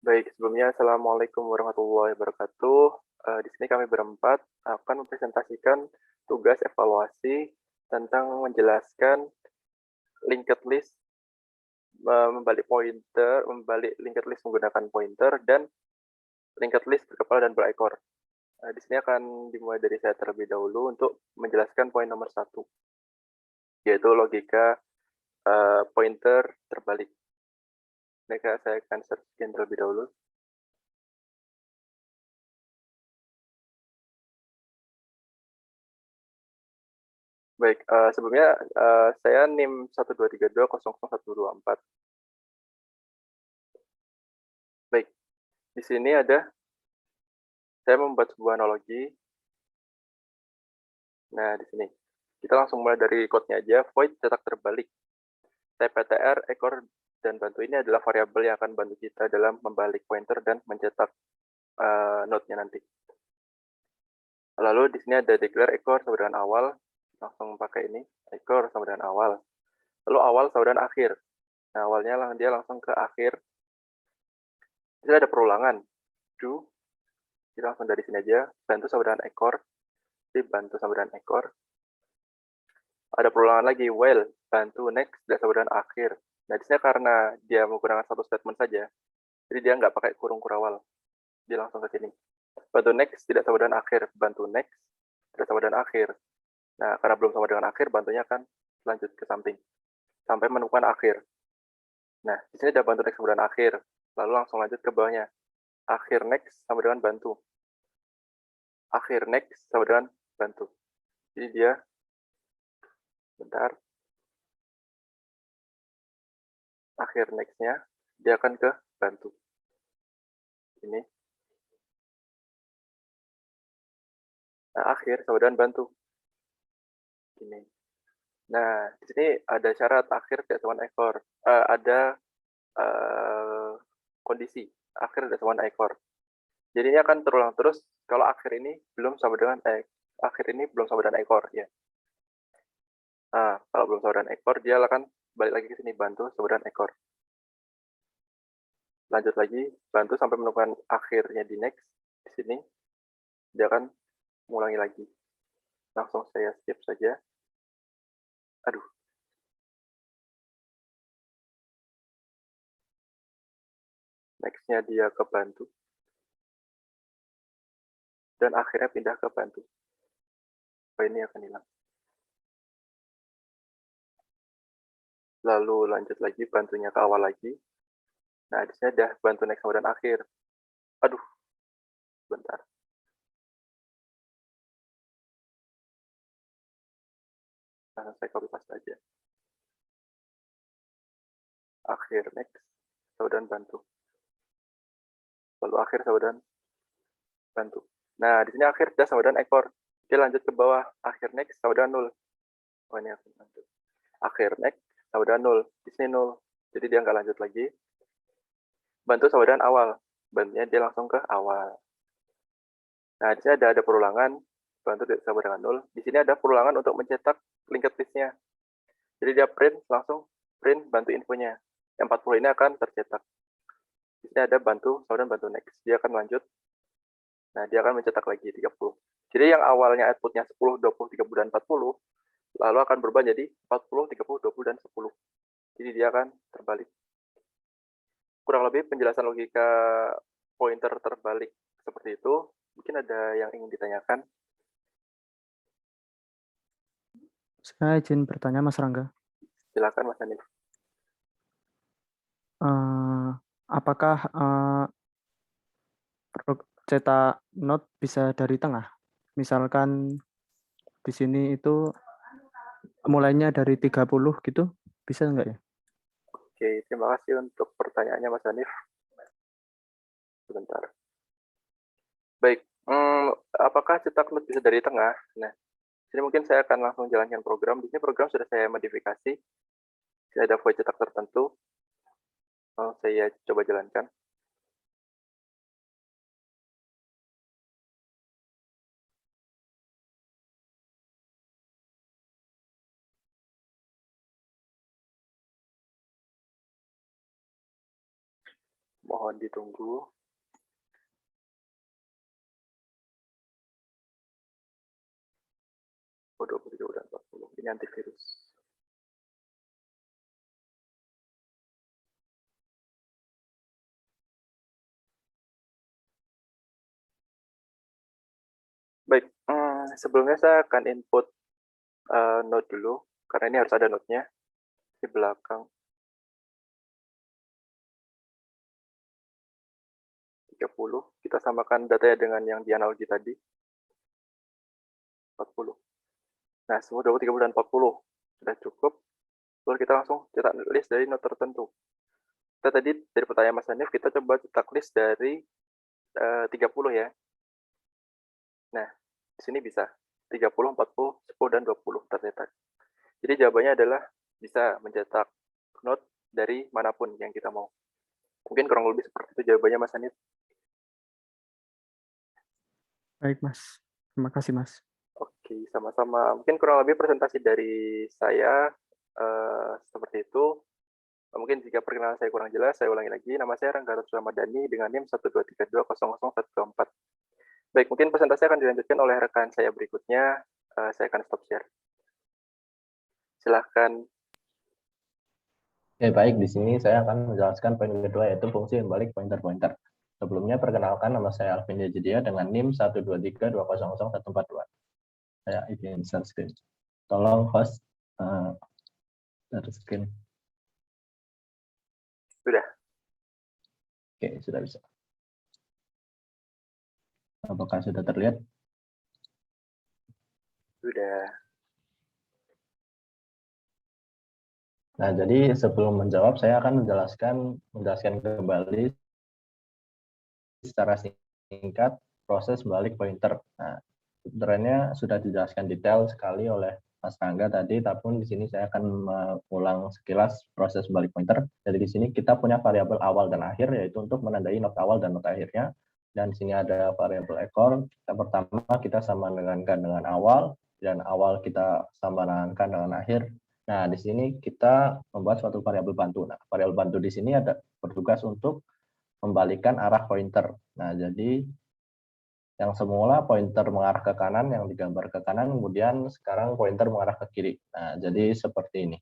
Baik, sebelumnya Assalamualaikum warahmatullahi wabarakatuh. Di sini kami berempat akan mempresentasikan tugas evaluasi tentang menjelaskan linked list, membalik linked list menggunakan pointer dan linked list berkepala dan berekor. Di sini akan dimulai dari saya terlebih dahulu untuk menjelaskan poin nomor 1, yaitu logika pointer terbalik. Maka saya akan searchkan terlebih dahulu. Baik, sebelumnya saya NIM 123200124. Baik, di sini saya membuat sebuah analogi. Nah, di sini kita langsung mulai dari code-nya aja. Void cetak terbalik. TPTR, ekor, dan bantu ini adalah variabel yang akan bantu kita dalam membalik pointer dan mencetak node-nya nanti. Lalu di sini ada declare ekor sama dengan awal. Langsung pakai ini, ekor sama dengan awal. Lalu awal sama dengan akhir. Nah, awalnya dia langsung ke akhir. Di sini ada perulangan. Do, kita langsung dari sini aja. Bantu sama dengan ekor. Jadi bantu sama dengan ekor. Ada perulangan lagi, while, bantu, next, dan sama dengan akhir. Nah, di sini karena dia menggunakan satu statement saja, jadi dia nggak pakai kurung kurawal. Dia langsung ke sini. Bantu next tidak sama dengan akhir. Bantu next tidak sama dengan akhir. Nah, karena belum sama dengan akhir, bantunya akan lanjut ke samping. Sampai menemukan akhir. Nah, di sini ada bantu next sama dengan akhir. Lalu langsung lanjut ke bawahnya. Akhir next sama dengan bantu. Akhir next sama dengan bantu. Jadi dia, bentar. Akhir next-nya, dia akan ke bantu. Ini. Nah, akhir sama dengan bantu. Ini. Nah, di sini ada syarat akhir tidak sama ekor. Ada kondisi akhir tidak sama ekor. Jadi ini akan terulang terus kalau akhir ini belum sama dengan ekor ya. Nah, kalau belum sama dengan ekor, dia akan balik lagi ke sini bantu sama dengan ekor. Lanjut lagi bantu sampai menemukan akhirnya di next. Di sini dia akan mengulangi lagi. Langsung saya skip saja. Aduh. Next-nya dia ke bantu. Dan akhirnya pindah ke bantu. Ini akan hilang. Lalu lanjut lagi, bantunya ke awal lagi. Nah, di sini ada bantu next sama dan akhir. Aduh, bentar. Nah, saya copy paste aja. Akhir next, sama dan bantu. Lalu akhir sama dan bantu. Nah, di sini akhir sudah sama dan ekor. Dia lanjut ke bawah. Akhir next sama dan 0. Oh, ini akhir lanjut. Akhir next sama dan 0. Di sini 0. Jadi dia nggak lanjut lagi. Bantu sama dan awal. Bantunya dia langsung ke awal. Nah, di sini ada perulangan. Bantu sama dengan 0. Di sini ada perulangan untuk mencetak linked list-nya. Jadi dia print, langsung print bantu infonya. Yang 40 ini akan tercetak. Di sini ada bantu sama dan bantu next. Dia akan lanjut. Nah, dia akan mencetak lagi 30. Jadi yang awalnya outputnya 10, 20, 30, dan 40, lalu akan berubah jadi 40, 30, 20, dan 10. Jadi dia akan terbalik. Kurang lebih penjelasan logika pointer terbalik seperti itu. Mungkin ada yang ingin ditanyakan? Saya izin bertanya, Mas Rangga. Silakan, Mas Hanif. Apakah cetak note bisa dari tengah? Misalkan di sini itu mulainya dari 30 gitu, bisa enggak ya? Oke, terima kasih untuk pertanyaannya, Mas Hanif. Sebentar. Baik, apakah cetak note bisa dari tengah? Nah, jadi mungkin saya akan langsung jalankan program. Di sini program sudah saya modifikasi. Saya ada void cetak tertentu. Saya coba jalankan. Mohon ditunggu. Oh, 23 dan 40. Ini antivirus. Baik, sebelumnya saya akan input node dulu, karena ini harus ada node-nya di belakang. 30, kita samakan datanya dengan yang di analogi tadi. 40. Nah, semua 20, 30, dan 40 sudah cukup. Lalu kita langsung cetak list dari node tertentu. Kita tadi dari pertanyaan Mas Hanif, kita coba cetak list dari 30 ya. Nah, di sini bisa 30, 40, 10, dan 20 tercetak. Jadi jawabannya adalah bisa mencetak node dari manapun yang kita mau. Mungkin kurang lebih seperti itu jawabannya Mas Hanif. Baik, Mas. Terima kasih, Mas. Oke, sama-sama. Mungkin kurang lebih presentasi dari saya seperti itu. Mungkin jika perkenalan saya kurang jelas, saya ulangi lagi. Nama saya Rangga Rasul Ramadhani dengan NIM 123200114. Baik, mungkin presentasi akan dilanjutkan oleh rekan saya berikutnya. Saya akan stop share. Silahkan. Oke, baik. Di sini saya akan menjelaskan poin kedua, yaitu fungsi balik pointer-pointer. Sebelumnya, perkenalkan nama saya Alvin Dejedia dengan NIM 123200142. Saya izin share screen. Tolong host share screen. Sudah. Oke, sudah bisa. Apakah sudah terlihat? Sudah. Nah, jadi sebelum menjawab, saya akan menjelaskan kembali secara singkat proses balik pointer. Nah, sebenarnya sudah dijelaskan detail sekali oleh Mas Rangga tadi, tapi di sini saya akan mengulang sekilas proses balik pointer. Jadi di sini kita punya variabel awal dan akhir, yaitu untuk menandai not awal dan not akhirnya. Dan di sini ada variabel ekor. Yang pertama kita samakan dengan awal, dan awal kita samakan dengan akhir. Nah, di sini kita membuat suatu variabel bantu. Nah, variabel bantu di sini ada bertugas untuk membalikan arah pointer. Nah, jadi yang semula pointer mengarah ke kanan, yang digambar ke kanan, kemudian sekarang pointer mengarah ke kiri. Nah, jadi seperti ini.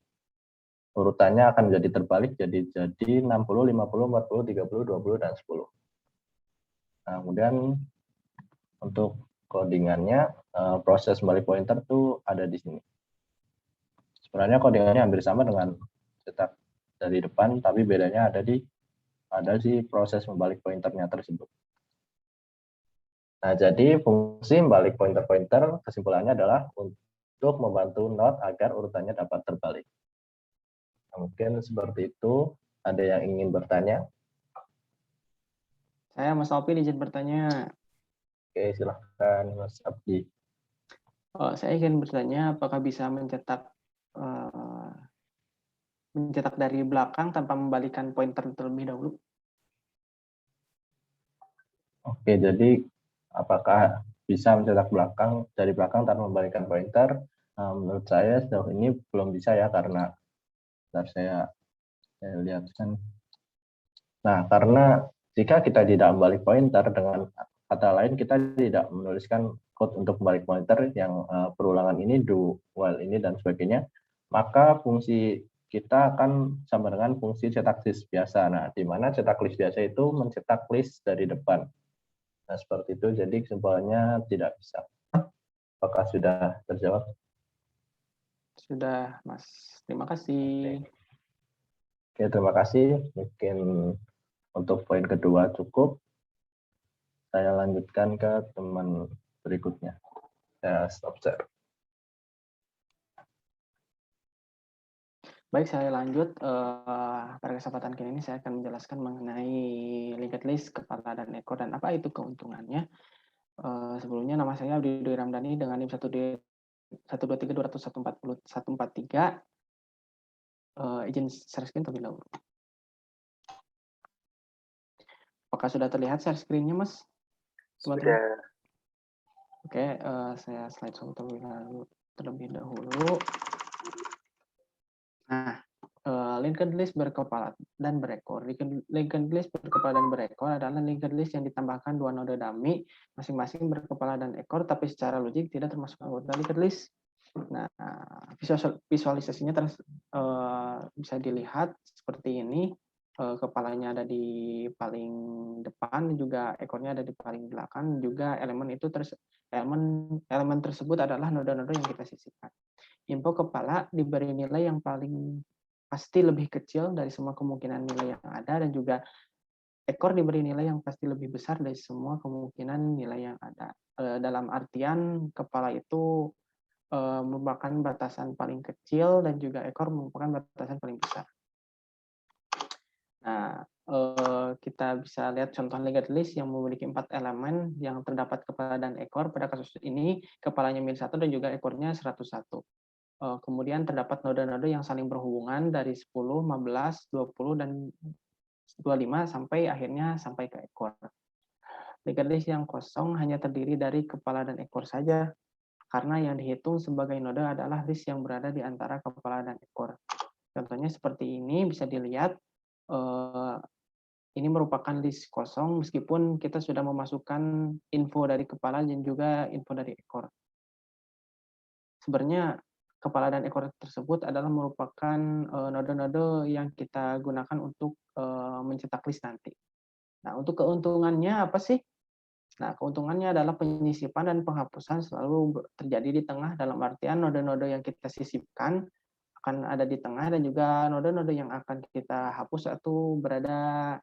Urutannya akan menjadi terbalik, jadi 60, 50, 40, 30, 20, dan 10. Nah, kemudian untuk codingannya, proses balik pointer itu ada di sini. Sebenarnya codingannya hampir sama dengan cetak dari depan, tapi bedanya ada di proses membalik pointernya tersebut. Nah, jadi fungsi balik pointer-pointer kesimpulannya adalah untuk membantu node agar urutannya dapat terbalik. Nah, mungkin seperti itu. Ada yang ingin bertanya? Saya Mas Alvin izin bertanya. Oke, silahkan Mas Abdi. Saya ingin bertanya apakah bisa mencetak dari belakang tanpa membalikan pointer terlebih dahulu? Oke, jadi apakah bisa mencetak dari belakang tanpa membalikan pointer? Menurut saya sejauh ini belum bisa ya, karena saya lihatkan. Nah, karena jika kita tidak membalik pointer, dengan kata lain kita tidak menuliskan code untuk membalik pointer yang perulangan ini, do, while ini, dan sebagainya, maka fungsi kita akan sama dengan fungsi cetak list biasa. Nah, di mana cetak list biasa itu mencetak list dari depan. Nah, seperti itu. Jadi kesimpulannya tidak bisa. Apakah sudah terjawab? Sudah, Mas. Terima kasih. Oke, terima kasih. Mungkin untuk poin kedua cukup. Saya lanjutkan ke teman berikutnya. Saya stop share. Baik, saya lanjut. Pada kesempatan kali ini saya akan menjelaskan mengenai linked list, kepala, dan ekor, dan apa itu keuntungannya. Sebelumnya nama saya Abdi Dwi Ramdhani dengan NIM 12320144143. Izin share screen terlebih dahulu. Apakah sudah terlihat share screen-nya, Mas? Sudah. Oke, saya slide terlebih dahulu. Nah, linked list berkepala dan berekor. Linked list berkepala dan berekor adalah linked list yang ditambahkan dua node dummy masing-masing berkepala dan ekor, tapi secara logik tidak termasuk anggota linked list. Nah, visualisasinya bisa dilihat seperti ini. Kepalanya ada di paling depan, juga ekornya ada di paling belakang. Juga elemen tersebut adalah node-node yang kita sisipkan. Info kepala diberi nilai yang paling pasti lebih kecil dari semua kemungkinan nilai yang ada, dan juga ekor diberi nilai yang pasti lebih besar dari semua kemungkinan nilai yang ada. Dalam artian kepala itu merupakan batasan paling kecil dan juga ekor merupakan batasan paling besar. Nah, kita bisa lihat contoh linked list yang memiliki 4 elemen yang terdapat kepala dan ekor. Pada kasus ini kepalanya -1 dan juga ekornya 101. Kemudian terdapat node-node yang saling berhubungan dari 10, 15, 20, dan 25 sampai akhirnya sampai ke ekor. Linked list yang kosong hanya terdiri dari kepala dan ekor saja, karena yang dihitung sebagai node adalah list yang berada di antara kepala dan ekor. Contohnya seperti ini, bisa dilihat ini merupakan list kosong meskipun kita sudah memasukkan info dari kepala dan juga info dari ekor. Sebenarnya kepala dan ekor tersebut adalah merupakan node-node yang kita gunakan untuk mencetak list nanti. Nah, untuk keuntungannya apa sih? Nah, keuntungannya adalah penyisipan dan penghapusan selalu terjadi di tengah, dalam artian node-node yang kita sisipkan akan ada di tengah, dan juga node-node yang akan kita hapus itu berada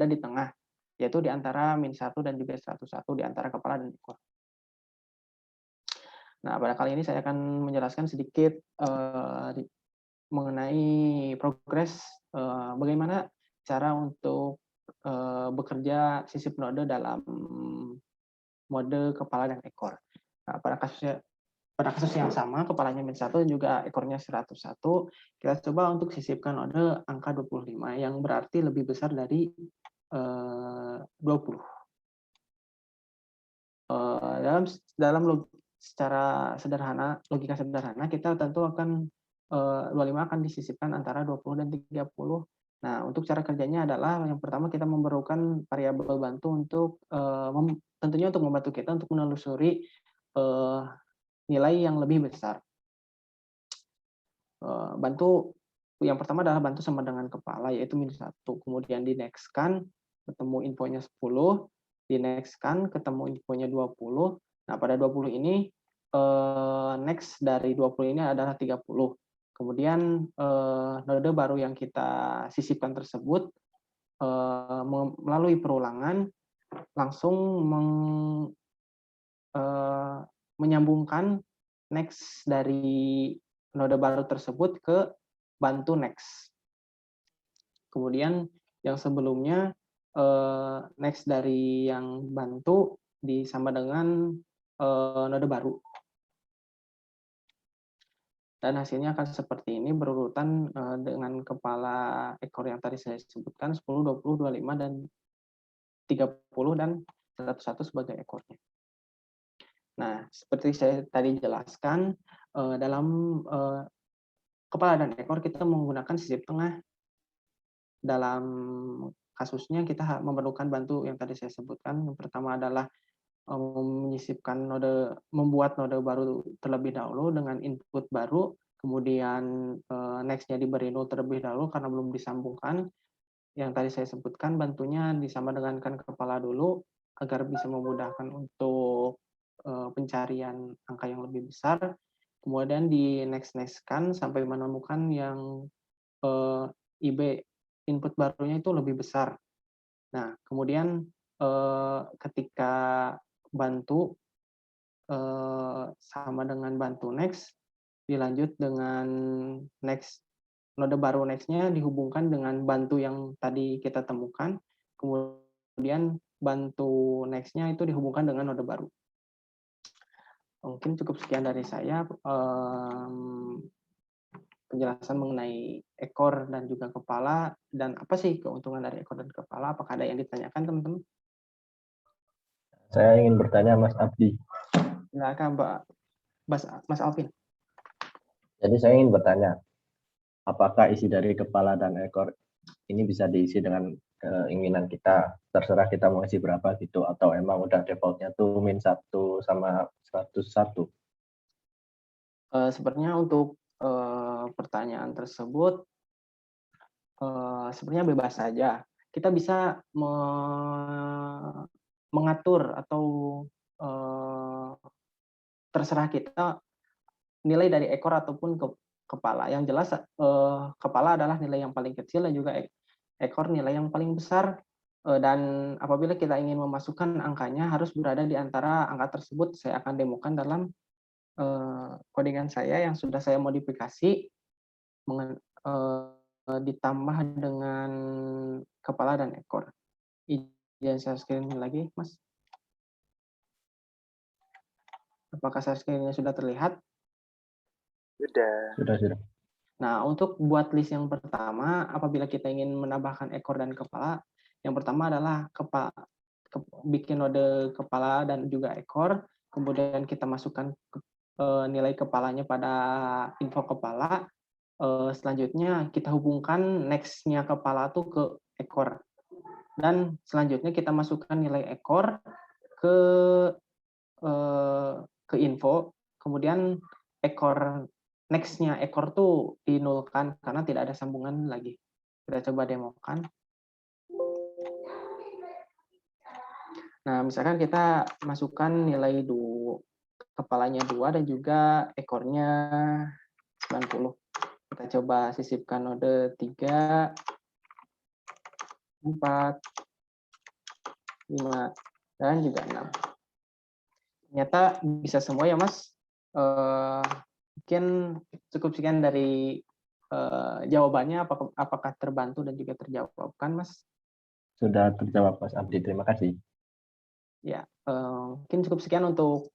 di tengah, yaitu di antara -1 dan juga 101 di antara kepala dan ekor. Nah, pada kali ini saya akan menjelaskan sedikit mengenai progres bagaimana cara untuk bekerja sisip node dalam mode kepala dan ekor. Nah, pada kasus yang sama, kepalanya -1 dan juga ekornya 101, kita coba untuk sisipkan node angka 25 yang berarti lebih besar dari 20. Secara sederhana, logika sederhana, kita tentu akan 25 akan disisipkan antara 20 dan 30. Nah, untuk cara kerjanya adalah yang pertama kita memerlukan variabel bantu untuk tentunya untuk membantu kita untuk menelusuri nilai yang lebih besar. Bantu yang pertama adalah bantu sama dengan kepala, yaitu -1. Kemudian di next-kan, ketemu infonya 10, di next-kan, ketemu infonya 20. Nah, pada 20 ini, next dari 20 ini adalah 30. Kemudian node baru yang kita sisipkan tersebut melalui perulangan langsung menyambungkan next dari node baru tersebut ke bantu next. Kemudian yang sebelumnya next dari yang bantu disama dengan node baru. Dan hasilnya akan seperti ini berurutan dengan kepala ekor yang tadi saya sebutkan 10, 20, 25, dan 30 dan 101 sebagai ekornya. Nah, seperti saya tadi jelaskan, dalam kepala dan ekor kita menggunakan sisip tengah. Dalam kasusnya kita memerlukan bantu yang tadi saya sebutkan. Yang pertama adalah menyisipkan membuat node baru terlebih dahulu dengan input baru, kemudian next-nya diberi 0 terlebih dahulu karena belum disambungkan. Yang tadi saya sebutkan, bantunya disama dengankan kepala dulu agar bisa memudahkan untuk pencarian angka yang lebih besar. Kemudian di next-kan sampai menemukan yang IB input barunya itu lebih besar. Nah, kemudian ketika bantu sama dengan bantu next, dilanjut dengan next, node baru next-nya dihubungkan dengan bantu yang tadi kita temukan, kemudian bantu next-nya itu dihubungkan dengan node baru. Mungkin cukup sekian dari saya penjelasan mengenai ekor dan juga kepala, dan apa sih keuntungan dari ekor dan kepala. Apakah ada yang ditanyakan, teman-teman? Saya ingin bertanya Mas Abdi. Silakan, Mas Alvin. Jadi saya ingin bertanya, apakah isi dari kepala dan ekor ini bisa diisi dengan keinginan kita, terserah kita mau isi berapa gitu, atau emang udah defaultnya tuh -1 sama 101. Sebenarnya untuk pertanyaan tersebut sebenarnya bebas saja. Kita bisa mengatur atau terserah kita nilai dari ekor ataupun kepala. Yang jelas kepala adalah nilai yang paling kecil dan juga ekor nilai yang paling besar. Dan apabila kita ingin memasukkan angkanya harus berada di antara angka tersebut. Saya akan demokan dalam codingan saya yang sudah saya modifikasi ditambah dengan kepala dan ekor. Izin share screen lagi, Mas. Apakah share screen-nya sudah terlihat? Sudah. Nah, untuk buat list yang pertama, apabila kita ingin menambahkan ekor dan kepala, yang pertama adalah bikin node kepala dan juga ekor, kemudian kita masukkan nilai kepalanya pada info kepala, selanjutnya kita hubungkan next-nya kepala tuh ke ekor. Dan selanjutnya kita masukkan nilai ekor ke info, kemudian ekor next-nya ekor tuh dinulkan karena tidak ada sambungan lagi. Kita coba demokan. Nah, misalkan kita masukkan nilai kepalanya 2 dan juga ekornya 90. Kita coba sisipkan node 3, 4, 5, dan juga 6. Ternyata bisa semua ya, Mas. Mungkin cukup sekian dari jawabannya. Apakah terbantu dan juga terjawabkan, Mas? Sudah terjawab, Mas Abdi. Terima kasih. Ya, mungkin cukup sekian untuk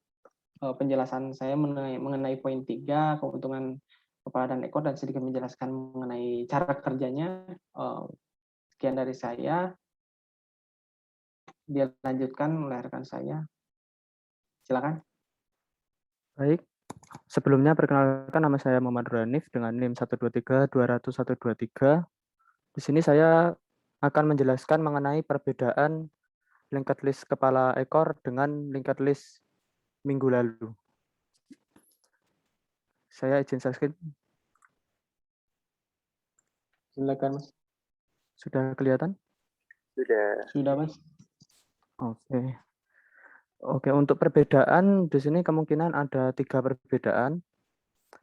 penjelasan saya mengenai poin 3, keuntungan kepala dan ekor, dan sedikit menjelaskan mengenai cara kerjanya. Sekian dari saya. Dilanjutkan oleh rekan saya. Silakan. Baik. Sebelumnya perkenalkan, nama saya Muhammad Ranif dengan NIM 123.200.123. Di sini saya akan menjelaskan mengenai perbedaan linked list kepala ekor dengan linked list minggu lalu. Saya izin share screen. Silakan, Mas. Sudah kelihatan? Sudah, Mas. Oke, untuk perbedaan di sini kemungkinan ada 3 perbedaan.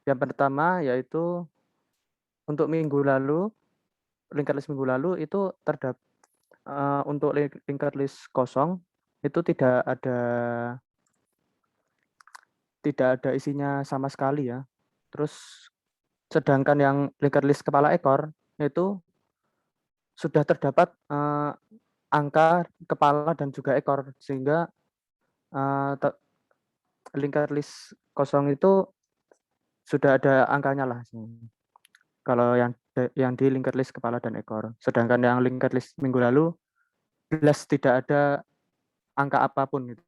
Yang pertama yaitu untuk minggu lalu, linked list minggu lalu itu untuk linked list kosong itu tidak ada isinya sama sekali ya. Terus sedangkan yang linked list kepala ekor itu sudah terdapat angka kepala dan juga ekor, sehingga linked list kosong itu sudah ada angkanya lah. Kalau yang di linked list kepala dan ekor. Sedangkan yang linked list minggu lalu jelas tidak ada angka apapun gitu.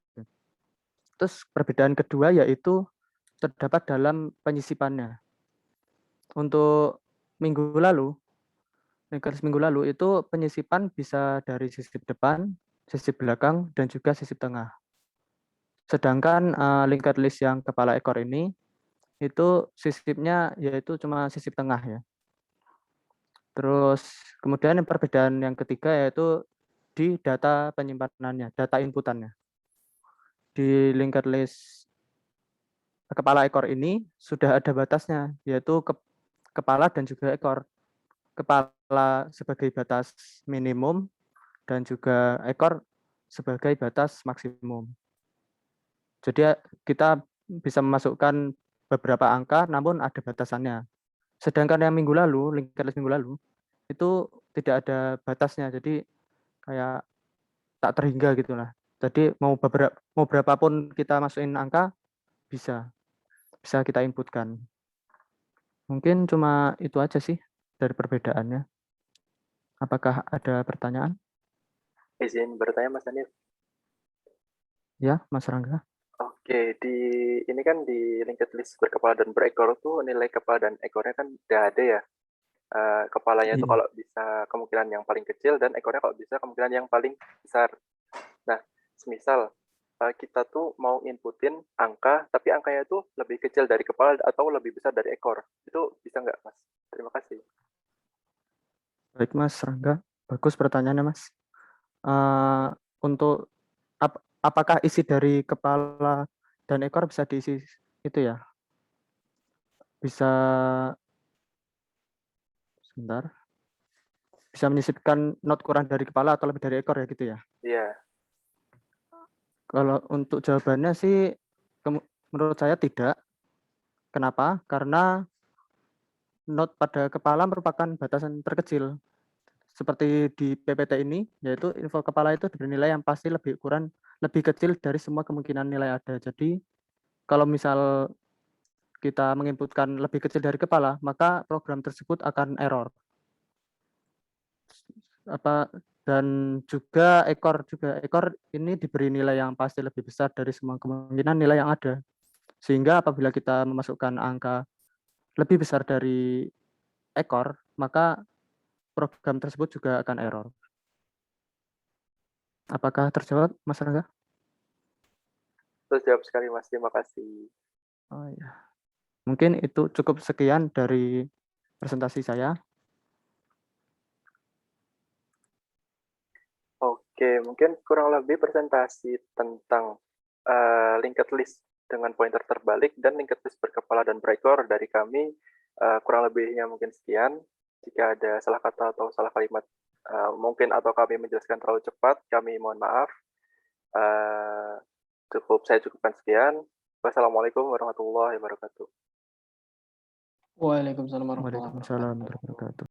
Terus perbedaan kedua yaitu terdapat dalam penyisipannya. Untuk minggu lalu, linked list minggu lalu itu penyisipan bisa dari sisip depan, sisip belakang, dan juga sisip tengah. Sedangkan linked list yang kepala ekor ini itu sisipnya yaitu cuma sisip tengah ya. Terus kemudian yang perbedaan yang ketiga yaitu di data penyimpanannya, data inputannya. Di linked list kepala ekor ini sudah ada batasnya, yaitu kepala dan juga ekor. Kepala sebagai batas minimum dan juga ekor sebagai batas maksimum. Jadi kita bisa memasukkan beberapa angka namun ada batasannya. Sedangkan yang minggu lalu, linked list minggu lalu, itu tidak ada batasnya. Jadi kayak tak terhingga gitulah. Jadi mau berapapun kita masukin angka bisa kita inputkan. Mungkin cuma itu aja sih dari perbedaannya. Apakah ada pertanyaan? Izin bertanya, Mas Hanif. Ya, Mas Rangga. Oke, ini kan di linked list berkepala dan berekor tuh nilai kepala dan ekornya kan udah ada ya. Kepalanya itu Iya. kalau bisa kemungkinan yang paling kecil dan ekornya kalau bisa kemungkinan yang paling besar. Nah, semisal kita tuh mau inputin angka, tapi angkanya tuh lebih kecil dari kepala atau lebih besar dari ekor. Itu bisa nggak, Mas? Terima kasih. Baik, Mas Rangga. Bagus pertanyaannya, Mas. Untuk apakah isi dari kepala dan ekor bisa diisi itu ya? Bisa sebentar. Bisa menyisipkan not kurang dari kepala atau lebih dari ekor ya gitu ya? Iya. Kalau untuk jawabannya sih menurut saya tidak. Kenapa? Karena not pada kepala merupakan batasan terkecil. Seperti di PPT ini, yaitu info kepala itu diberi nilai yang pasti lebih kecil dari semua kemungkinan nilai ada. Jadi kalau misal kita menginputkan lebih kecil dari kepala, maka program tersebut akan error. Dan juga ekor ini diberi nilai yang pasti lebih besar dari semua kemungkinan nilai yang ada. Sehingga apabila kita memasukkan angka lebih besar dari ekor, maka program tersebut juga akan error. Apakah terjawab, Mas Rangga? Terjawab sekali, Mas. Terima kasih. Oh ya. Mungkin itu cukup sekian dari presentasi saya. Oke, mungkin kurang lebih presentasi tentang linked list dengan pointer terbalik dan linked list berkepala dan berekor dari kami. Kurang lebihnya mungkin sekian. Jika ada salah kata atau salah kalimat mungkin atau kami menjelaskan terlalu cepat, kami mohon maaf. Saya cukupkan sekian. Wassalamualaikum warahmatullahi wabarakatuh. Waalaikumsalam warahmatullahi wabarakatuh. Waalaikumsalam warahmatullahi wabarakatuh.